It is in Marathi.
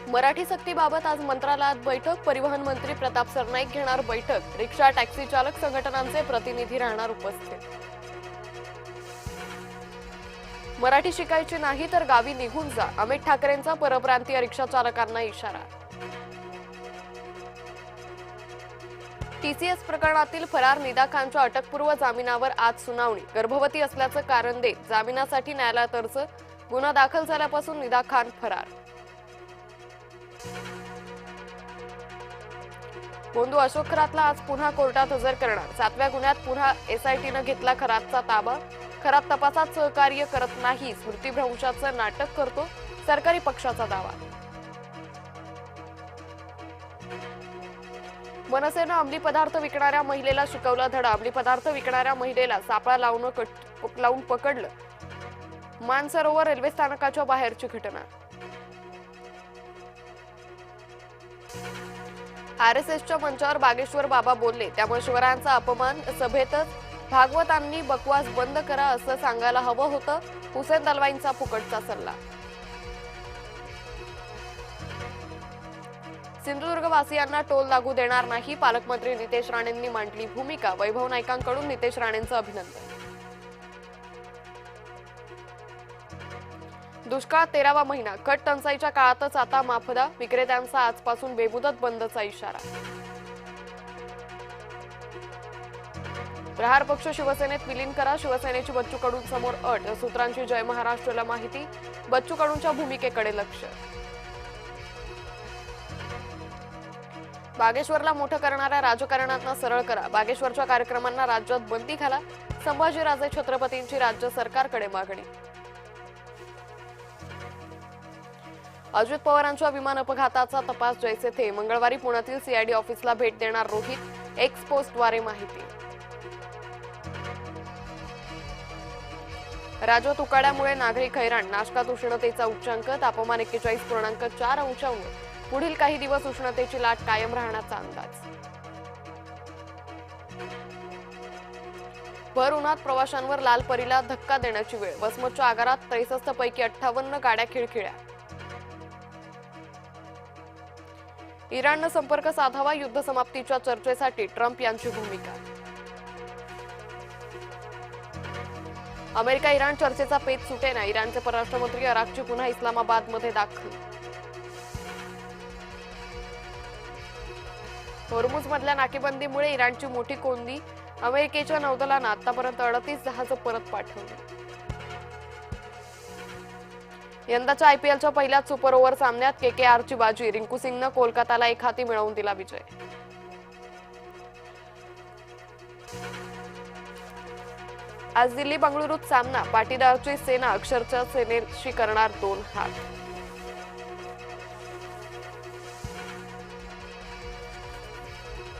मराठी सक्तीबाबत आज मंत्रालयात बैठक। परिवहन मंत्री प्रताप सरनाईक घेणार बैठक। रिक्षा टॅक्सी चालक संघटनांचे प्रतिनिधी राहणार उपस्थित। मराठी शिकायची नाही तर गावी निघून जा, अमित ठाकरेंचा परप्रांतीय रिक्षा चालकांना इशारा। टीसीएस प्रकरणातील फरार निदा खानच्या अटकपूर्व जामिनावर आज सुनावणी। गर्भवती असल्याचं कारण देत जामिनासाठी न्यायालयात अर्ज। गुन्हा दाखल झाल्यापासून निदा खान फरार। बोंधू अशोक खरातला आज पुन्हा कोर्टात हजर करणार। 7व्या गुन्ह्यात पुन्हा एसआयटीनं घेतला खरातचा ताबा। खरात तपासात सहकार्य करत नाही, स्मृतीभ्रंशाचं नाटक करतो, सरकारी पक्षाचा दावा। मनसेनं अंमली पदार्थ विकणाऱ्या महिलेला शिकवला धडा। अंमली पदार्थ विकणाऱ्या महिलेला सापळा लावून पकडलं। मानसरोवर रेल्वे स्थानकाच्या बाहेरची घटना। आरएसएसच्या मंचावर बागेश्वर बाबा बोलले, त्यामुळे शिवरायांचा अपमान। सभेतच भागवतांनी बकवास बंद करा असं सांगायला हवं होतं, हुसेन दलवाईंचा फुकटचा सल्ला। सिंधुदुर्गवासियांना टोल लागू देणार नाही, पालकमंत्री नितेश राणेंनी मांडली भूमिका। वैभव नाईकांकडून नितेश राणेंचं अभिनंदन। दुष्काळ 13वा महिना, खत टंचाईच्या काळातच आता माफदा। विक्रेत्यांचा आजपासून बेमुदत बंदचा इशारा। प्रहार पक्ष शिवसेनेत विलीन करा, शिवसेनेची बच्चू कडू समोर अट। सूत्रांची जय महाराष्ट्राला माहिती, बच्चू कडूंच्या भूमिकेकडे लक्ष। बागेश्वरला मोठं करणाऱ्या राजकारणांना सरळ करा, बागेश्वरच्या कार्यक्रमांना राज्यात बंदी घाला। संभाजीराजे छत्रपतींची राज्य सरकारकडे मागणी। अजित पवारांच्या विमान अपघाताचा तपास जैसे थे। मंगळवारी पुण्यातील सीआयडी ऑफिसला भेट देणार रोहित, एक्स पोस्टद्वारे माहिती। राज्यात उकाड्यामुळे नागरिक हैराण, नाशकात उष्णतेचा उच्चांक। तापमान 41.4 अंशांवर। पुढील काही दिवस उष्णतेची लाट कायम राहण्याचा अंदाज। भर उन्हात प्रवाशांवर लाल परीला धक्का देण्याची वेळ। वसमतच्या आगारात 63 पैकी 58 गाड्या खिळखिळ्या। इराणनं संपर्क साधावा, युद्ध समाप्तीच्या चर्चेसाठी ट्रम्प यांची भूमिका। अमेरिका इराण चर्चेचा पेच सुटेना, इराणचे परराष्ट्र मंत्री अराक्ची पुन्हा इस्लामाबादमध्ये दाखल। होर्मुझमधल्या नाकेबंदीमुळे इराणची मोठी कोंडी, अमेरिकेच्या नौदलानं आतापर्यंत 38 जहाजं परत पाठवली। यंदाच्या आयपीएलच्या पहिल्याच सुपर ओव्हर सामन्यात केकेआरची बाजी, रिंकू सिंगनं कोलकाताला एक हाती मिळवून दिला विजय। आज दिल्ली बंगळुरूत सामना, पाटीदारची सेना अक्षरशः सेनेशी करणार 2 हात।